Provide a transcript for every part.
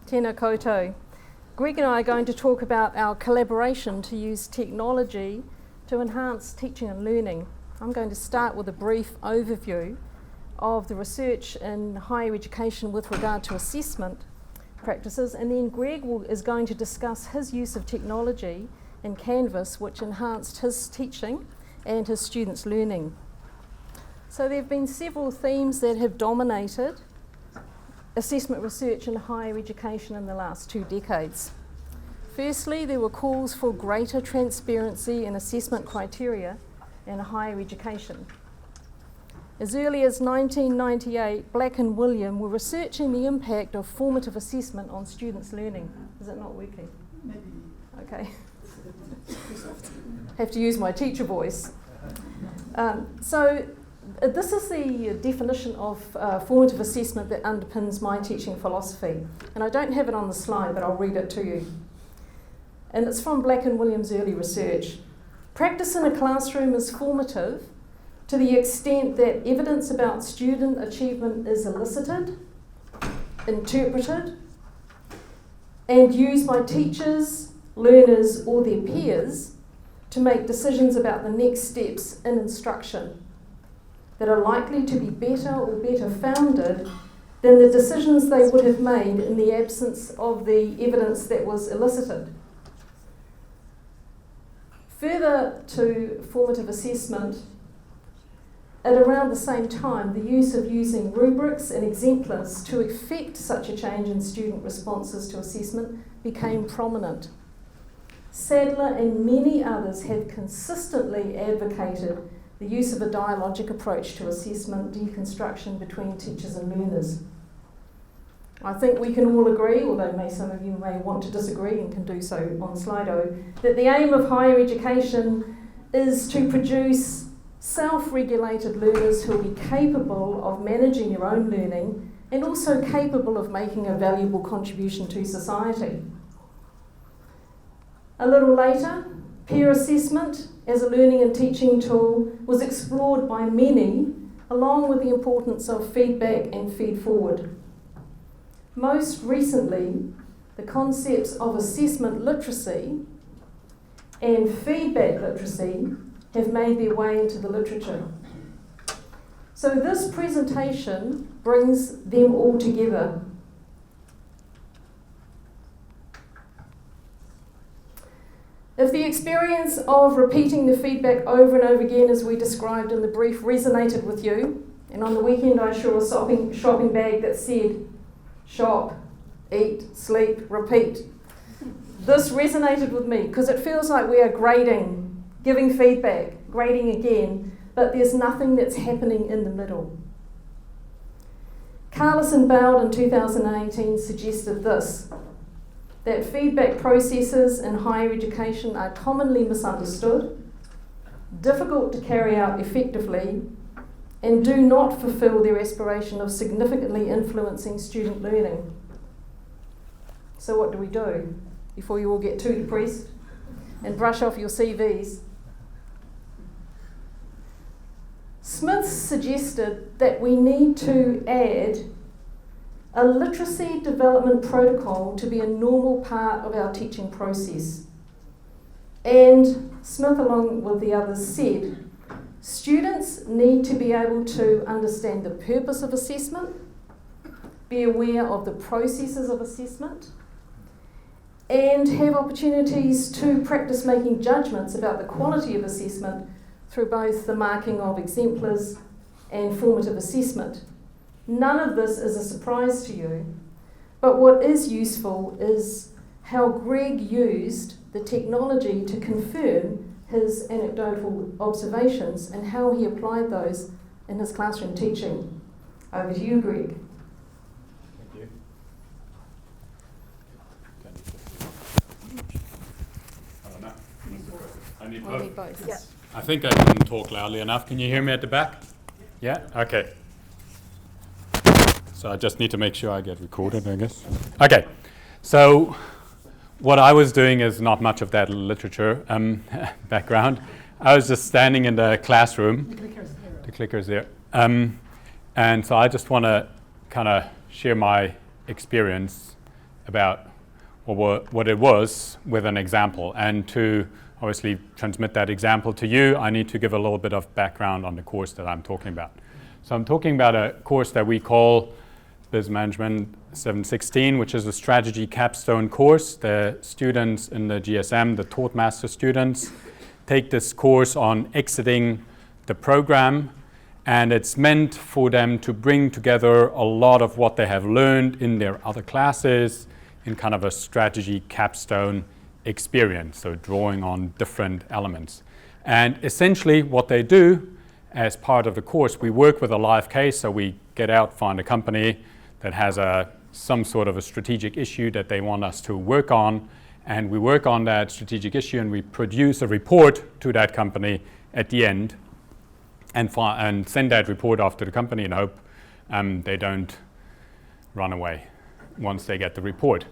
Tēnā koutou. Greg and I are going to talk about our collaboration to use technology to enhance teaching and learning. I'm going to start with a brief overview of the research in higher education with regard to assessment practices, and then Greg is going to discuss his use of technology in Canvas, which enhanced his teaching and his students' learning. So there have been several themes that have dominated assessment research in higher education in the last 2 decades. Firstly, there were calls for greater transparency in assessment criteria in higher education. As early as 1998, Black and William were researching the impact of formative assessment on students' learning. Is it not working? Maybe. Okay. Have to use my teacher voice. This is the definition of formative assessment that underpins my teaching philosophy. And I don't have it on the slide, but I'll read it to you. And it's from Black and Williams' early research. Practice in a classroom is formative to the extent that evidence about student achievement is elicited, interpreted, and used by teachers, learners, or their peers to make decisions about the next steps in instruction that are likely to be better or better founded than the decisions they would have made in the absence of the evidence that was elicited. Further to formative assessment, at around the same time, the use of using rubrics and exemplars to effect such a change in student responses to assessment became prominent. Sadler and many others have consistently advocated the use of a dialogic approach to assessment deconstruction between teachers and learners. I think we can all agree, although some of you may want to disagree and can do so on Slido, that the aim of higher education is to produce self-regulated learners who will be capable of managing their own learning and also capable of making a valuable contribution to society. A little later, peer assessment as a learning and teaching tool was explored by many, along with the importance of feedback and feed-forward. Most recently, the concepts of assessment literacy and feedback literacy have made their way into the literature. So this presentation brings them all together. If the experience of repeating the feedback over and over again as we described in the brief resonated with you, and on the weekend I saw a shopping bag that said, shop, eat, sleep, repeat. This resonated with me because it feels like we are grading, giving feedback, grading again, but there's nothing that's happening in the middle. Carless and Bowd in 2018 suggested this, that feedback processes in higher education are commonly misunderstood, difficult to carry out effectively, and do not fulfill their aspiration of significantly influencing student learning. So what do we do before you all get too depressed and brush off your CVs? Smith suggested that we need to add a literacy development protocol to be a normal part of our teaching process. And Smith, along with the others, said, students need to be able to understand the purpose of assessment, be aware of the processes of assessment, and have opportunities to practice making judgments about the quality of assessment through both the marking of exemplars and formative assessment. None of this is a surprise to you, but what is useful is how Greg used the technology to confirm his anecdotal observations and how he applied those in his classroom teaching. Over to you, Greg. Thank you. I don't know. I need both. Both. Yeah. I think I didn't talk loudly enough. Can you hear me at the back? Yeah? Okay. So I just need to make sure I get recorded, I guess. Okay. So what I was doing is not much of that literature background. I was just standing in the classroom. The clicker's there. And so I just want to kind of share my experience about what it was with an example. And to obviously transmit that example to you, I need to give a little bit of background on the course that I'm talking about. So I'm talking about a course that we call Biz Management 716, which is a strategy capstone course. The students in the GSM, the taught master students, take this course on exiting the program, and it's meant for them to bring together a lot of what they have learned in their other classes in kind of a strategy capstone experience, so drawing on different elements. And essentially what they do as part of the course, we work with a live case, so we get out, find a company that has some sort of a strategic issue that they want us to work on, and we work on that strategic issue and we produce a report to that company at the end and send that report off to the company and hope they don't run away once they get the report.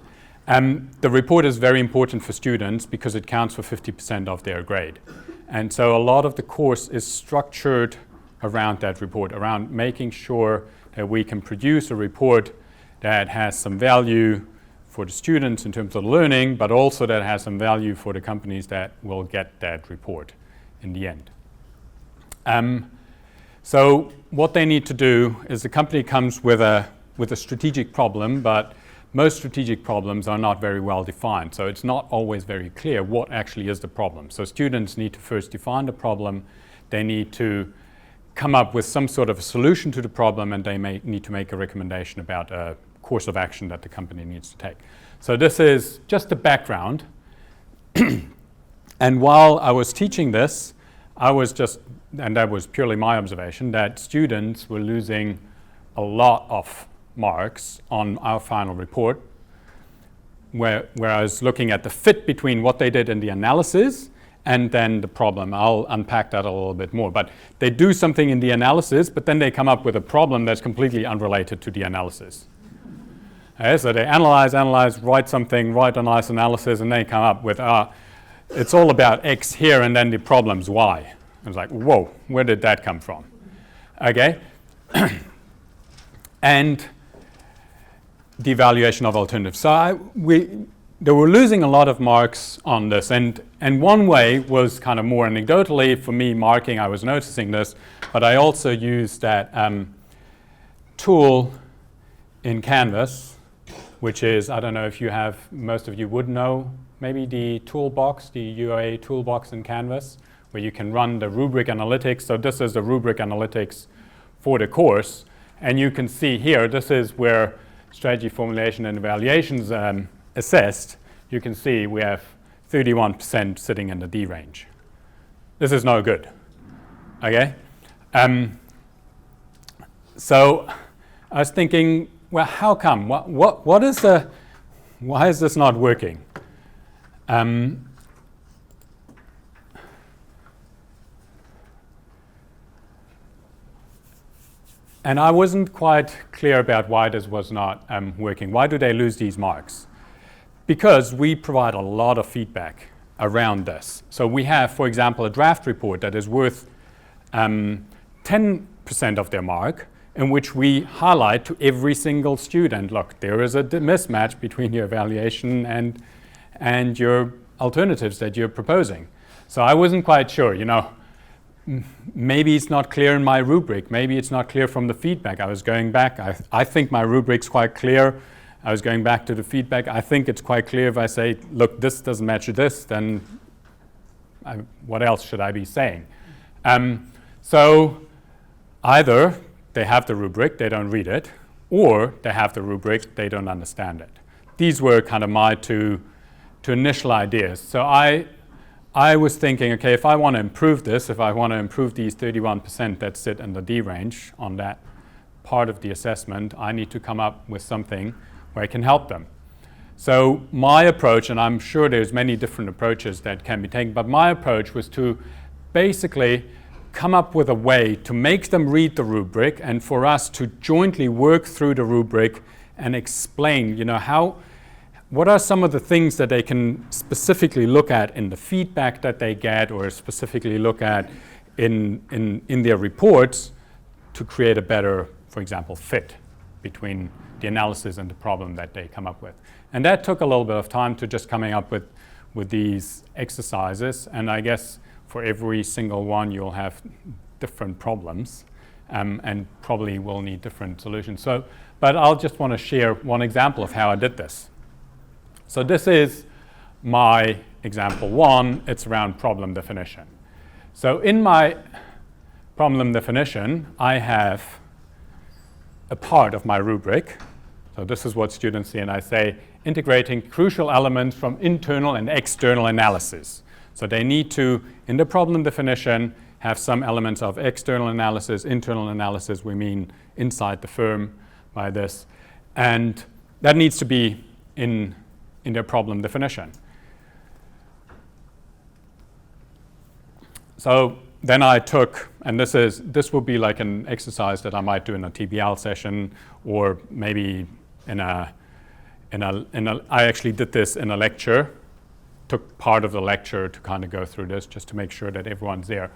The report is very important for students because it counts for 50% of their grade. And so a lot of the course is structured around that report, around making sure that we can produce a report that has some value for the students in terms of learning, but also that has some value for the companies that will get that report in the end. So what they need to do is the company comes with a strategic problem, but most strategic problems are not very well defined, so it's not always very clear what actually is the problem. So students need to first define the problem, they need to come up with some sort of a solution to the problem, and they may need to make a recommendation about a course of action that the company needs to take. So this is just the background. And while I was teaching this, and that was purely my observation, that students were losing a lot of marks on our final report, where I was looking at the fit between what they did in the analysis and then the problem. I'll unpack that a little bit more. But they do something in the analysis, but then they come up with a problem that's completely unrelated to the analysis. So they analyze, write a nice analysis, and they come up with, it's all about X here, and then the problem's Y. I was like, whoa, where did that come from? Okay. And the evaluation of alternatives. So they were losing a lot of marks on this, and one way was kind of more anecdotally for me marking, I was noticing this, but I also used that tool in Canvas, which is, I don't know if you have, most of you would know, maybe the toolbox, the UA toolbox in Canvas, where you can run the rubric analytics. So this is the rubric analytics for the course, and you can see here, this is where strategy formulation and evaluations assessed. You can see we have 31% sitting in the D range. This is no good. Okay? So I was thinking, well, how come? Why is this not working? And I wasn't quite clear about why this was not working. Why do they lose these marks? Because we provide a lot of feedback around this. So we have, for example, a draft report that is worth 10% of their mark, in which we highlight to every single student, look, there is a mismatch between your evaluation and your alternatives that you're proposing. So I wasn't quite sure, maybe it's not clear in my rubric. Maybe it's not clear from the feedback. I was going back. I think my rubric's quite clear. I was going back to the feedback. I think it's quite clear if I say, look, this doesn't match this, then what else should I be saying? So either they have the rubric, they don't read it, or they have the rubric, they don't understand it. These were kind of my two initial ideas. So I was thinking, okay, if I want to improve this, if I want to improve these 31% that sit in the D range on that part of the assessment, I need to come up with something where I can help them. So my approach, and I'm sure there's many different approaches that can be taken, but my approach was to basically come up with a way to make them read the rubric and for us to jointly work through the rubric and explain, what are some of the things that they can specifically look at in the feedback that they get, or specifically look at in their reports to create a better, for example, fit between the analysis and the problem that they come up with. And that took a little bit of time to just coming up with these exercises, and I guess for every single one you'll have different problems and probably will need different solutions. But I'll just want to share one example of how I did this. So this is my example 1. It's around problem definition. So in my problem definition, I have a part of my rubric. So this is what students see, and I say integrating crucial elements from internal and external analysis. So they need to, in the problem definition, have some elements of external analysis, internal analysis, we mean inside the firm by this, and that needs to be in their problem definition. So then I took, and this will be like an exercise that I might do in a TBL session, or maybe I actually did this in a lecture, took part of the lecture to kind of go through this just to make sure that everyone's there.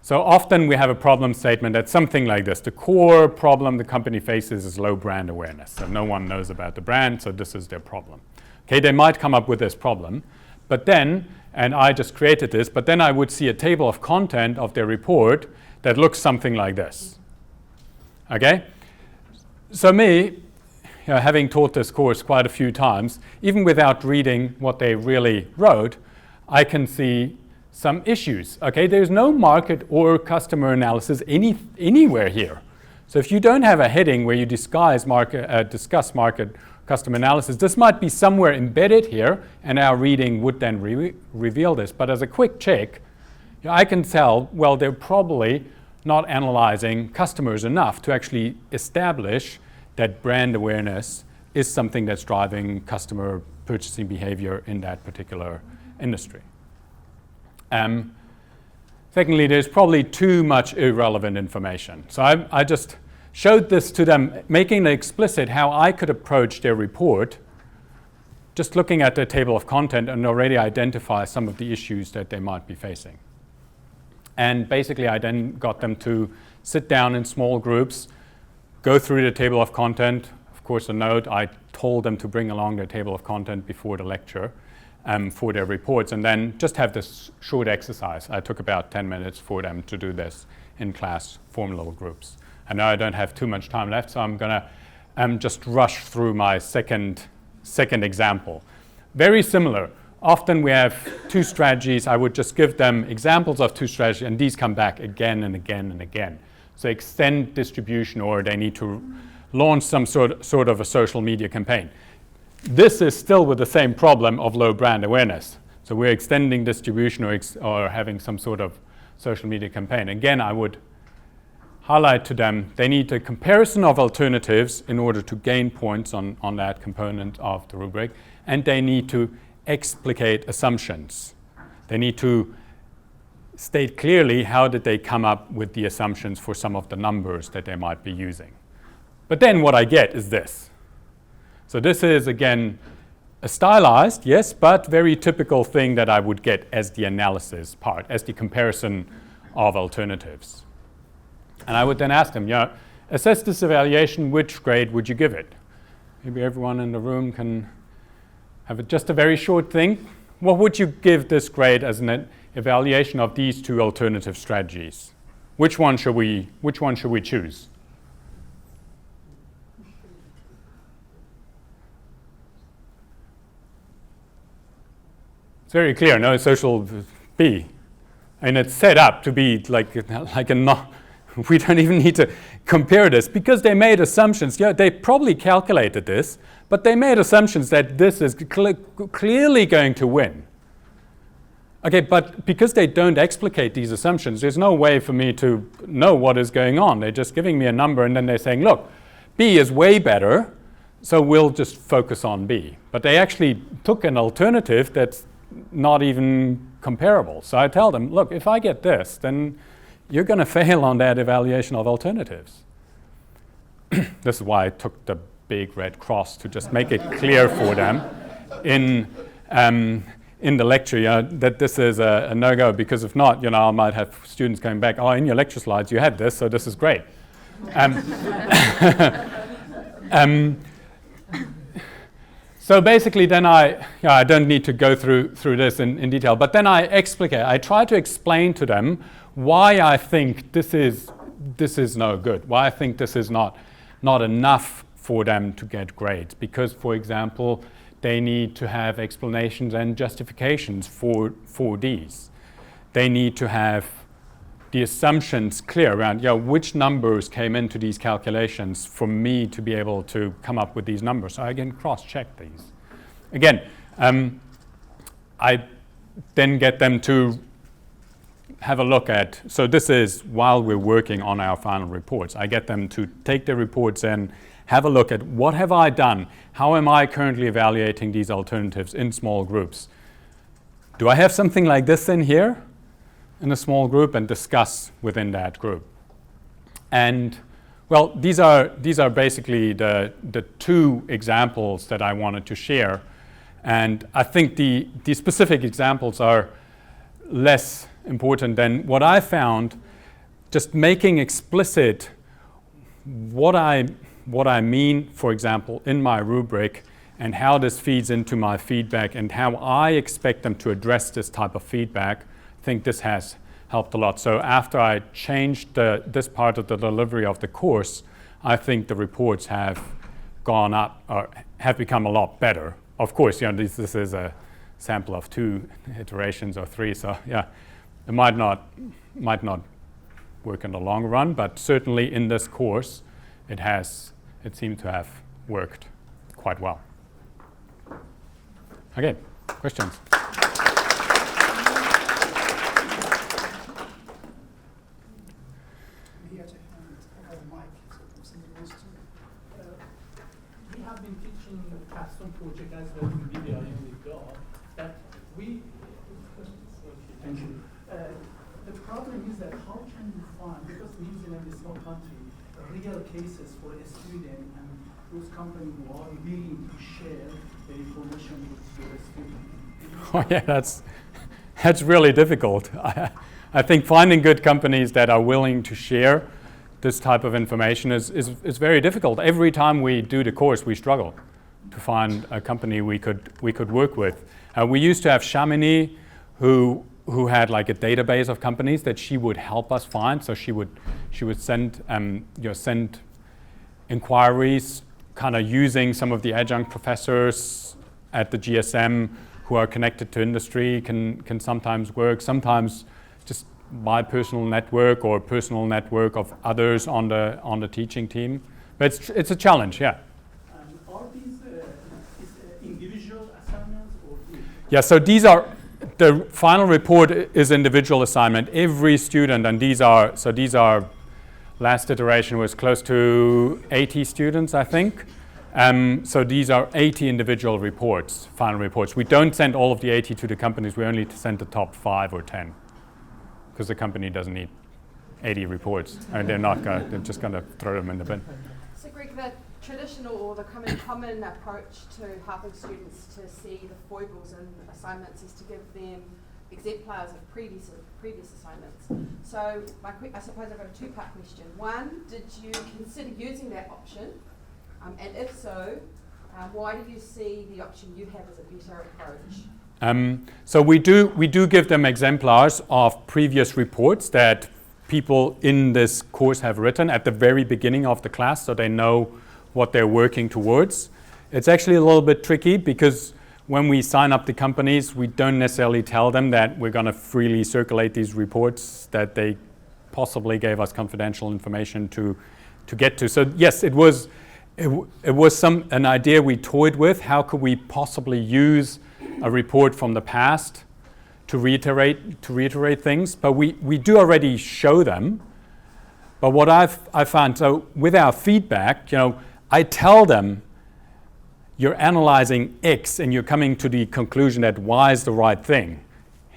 So often we have a problem statement that's something like this. The core problem the company faces is low brand awareness. So no one knows about the brand, so this is their problem. Okay, they might come up with this problem, but then, and I just created this, but then I would see a table of content of their report that looks something like this. Okay? So me, having taught this course quite a few times, even without reading what they really wrote, I can see some issues. Okay, there's no market or customer analysis anywhere here. So if you don't have a heading where you discuss market customer analysis, this might be somewhere embedded here, and our reading would then reveal this. But as a quick check, I can tell, well, they're probably not analyzing customers enough to actually establish that brand awareness is something that's driving customer purchasing behavior in that particular industry. Secondly, there's probably too much irrelevant information. So I just showed this to them, making it explicit how I could approach their report, just looking at their table of content and already identify some of the issues that they might be facing. And basically, I then got them to sit down in small groups, go through the table of content. Of course, a note, I told them to bring along their table of content before the lecture for their reports, and then just have this short exercise. I took about 10 minutes for them to do this in class, form little groups. I know I don't have too much time left, so I'm going to just rush through my second example. Very similar. Often we have two strategies. I would just give them examples of two strategies, and these come back again and again and again. So extend distribution, or they need to launch some sort of a social media campaign. This is still with the same problem of low brand awareness. So we're extending distribution or having some sort of social media campaign. Again, I would highlight to them they need a comparison of alternatives in order to gain points on that component of the rubric, and they need to explicate assumptions. They need to state clearly how did they come up with the assumptions for some of the numbers that they might be using. But then what I get is this. So this is, again, a stylized, yes, but very typical thing that I would get as the analysis part, as the comparison of alternatives. And I would then ask them, assess this evaluation, which grade would you give it? Maybe everyone in the room can have just a very short thing. What would you give this grade as an evaluation of these two alternative strategies? Which one should we choose? It's very clear, no, social B. And it's set up to be like a not, we don't even need to compare this because they made assumptions. Yeah, they probably calculated this, but they made assumptions that this is clearly going to win. Okay, but because they don't explicate these assumptions, there's no way for me to know what is going on. They're just giving me a number and then they're saying, look, B is way better, so we'll just focus on B. But they actually took an alternative that's not even comparable. So I tell them, look, if I get this, then you're going to fail on that evaluation of alternatives. This is why I took the big red cross to just make it clear for them in the lecture that this is a no-go, because if not, I might have students going back, in your lecture slides you had this, so this is great. So basically then I don't need to go through this in detail, but then I try to explain to them why I think this is no good, why I think this is not enough for them to get grades. Because, for example, they need to have explanations and justifications for these. They need to have the assumptions clear around which numbers came into these calculations for me to be able to come up with these numbers. So I can cross-check these. Again, I then get them to have a look at, so this is while we're working on our final reports. I get them to take the reports and have a look at what have I done? How am I currently evaluating these alternatives in small groups? Do I have something like this in here? In a small group, and discuss within that group. And well, these are basically the two examples that I wanted to share. And I think the specific examples are less important than what I found, just making explicit what I mean, for example, in my rubric, and how this feeds into my feedback, and how I expect them to address this type of feedback. I think this has helped a lot. So after I changed this part of the delivery of the course, I think the reports have gone up, or have become a lot better. Of course, this is a sample of 2 iterations or 3, so yeah, it might not work in the long run, but certainly in this course, it seemed to have worked quite well. Okay, questions? Project as well in video and with God, that we, thank you. The problem is that how can you find, because New Zealand is a small country, real cases for a student and those companies who are willing to share the information with the student? Oh yeah, that's really difficult. I think finding good companies that are willing to share this type of information is very difficult. Every time we do the course, we struggle to find a company we could work with. We used to have Shamini, who had like a database of companies that she would help us find. So she would send send inquiries, kind of using some of the adjunct professors at the GSM who are connected to industry can sometimes work. Sometimes just my personal network or personal network of others on the teaching team. But it's a challenge, yeah. Yeah, so these are, the final report is individual assignment. Every student, and these are, last iteration was close to 80 students, I think. So these are 80 individual reports, final reports. We don't send all of the 80 to the companies, we only send the top 5 or 10. Because the company doesn't need 80 reports, and they're just gonna throw them in the bin. So Greg, the traditional or the common approach to helping students to see the foibles in assignments is to give them exemplars of previous assignments. So I suppose I've got a 2-part question. One, did you consider using that option? And if so, why do you see the option you have as a better approach? So we do give them exemplars of previous reports that people in this course have written at the very beginning of the class, so they know what they're working towards. It's actually a little bit tricky because when we sign up the companies, we don't necessarily tell them that we're going to freely circulate these reports, that they possibly gave us confidential information to get to. So yes, it was an idea we toyed with. How could we possibly use a report from the past to reiterate things? But we do already show them. But what I found, so with our feedback, I tell them, you're analyzing X and you're coming to the conclusion that Y is the right thing.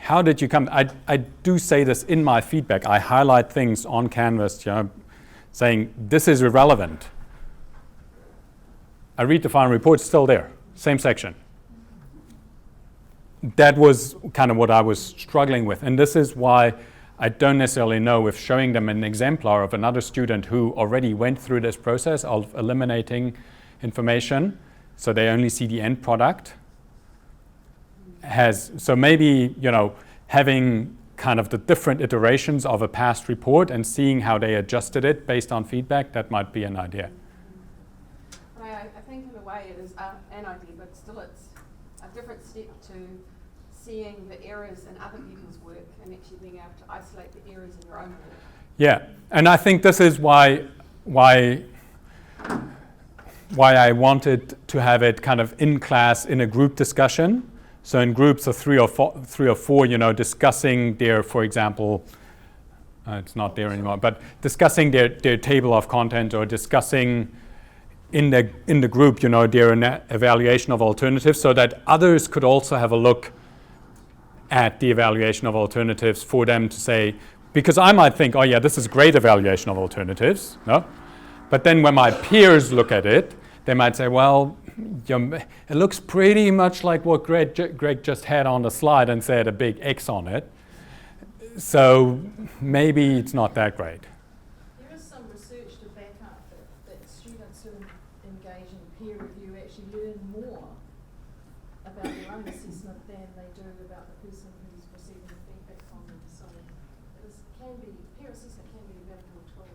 How did you come? I do say this in my feedback. I highlight things on Canvas, saying this is irrelevant. I read the final report, it's still there, same section. That was kind of what I was struggling with. And this is why I don't necessarily know if showing them an exemplar of another student who already went through this process of eliminating information, so they only see the end product. So maybe, having kind of the different iterations of a past report and seeing how they adjusted it based on feedback, that might be an idea. I think in a way it is an idea, but still it's a different step to seeing the errors in other people's work and actually being able to isolate the errors in your own work. Yeah, and I think this is why I wanted to have it kind of in class in a group discussion. So in groups of three or four, discussing their, for example, it's not there anymore, but discussing their table of content, or discussing in the group, their evaluation of alternatives, so that others could also have a look at the evaluation of alternatives for them to say, because I might think, oh yeah, this is great evaluation of alternatives, no? But then when my peers look at it, they might say, well, it looks pretty much like what Greg just had on the slide and said a big X on it. So maybe it's not that great. There is some research to back up that students who engage in peer review actually learn more about their own assessment than they do about the person who's receiving the feedback from them. So peer assessment can be a valuable tool.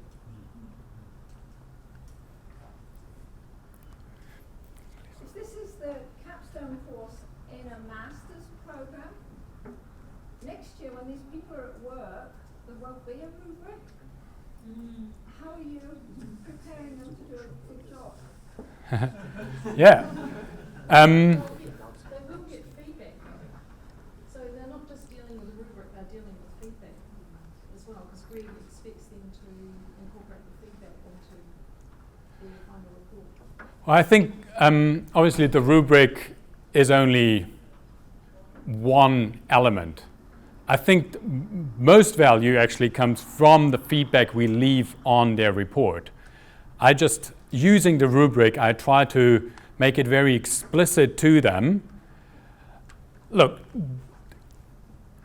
This is the capstone course in a master's program. Next year, when these people are at work, there won't be a rubric. How are you preparing them to do a good job? Yeah. They will get feedback though. So they're not just dealing with a rubric, they're dealing with feedback as well, because Greg expects them to incorporate the feedback into their final report. Well, I think obviously the rubric is only one element. I think most value actually comes from the feedback we leave on their report. Using the rubric, I try to make it very explicit to them. Look,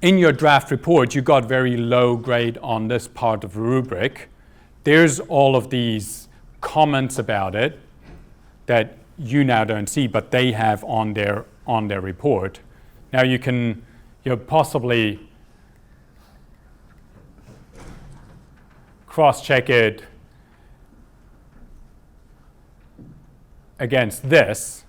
in your draft report, you got very low grade on this part of the rubric. There's all of these comments about it that you now don't see, but they have on their report. Now you can possibly cross-check it against this.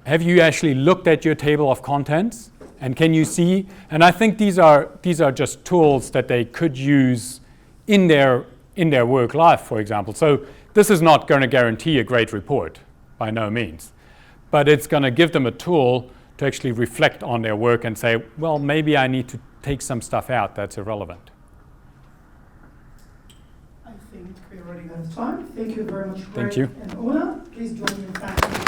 Have you actually looked at your table of contents? And can you see? And I think these are just tools that they could use in their work life, for example. So this is not going to guarantee a great report, by no means. But it's going to give them a tool to actually reflect on their work and say, well, maybe I need to take some stuff out that's irrelevant. I think we're running out of time. Thank you very much, Greg Thank you. and Una. Please join me in thanking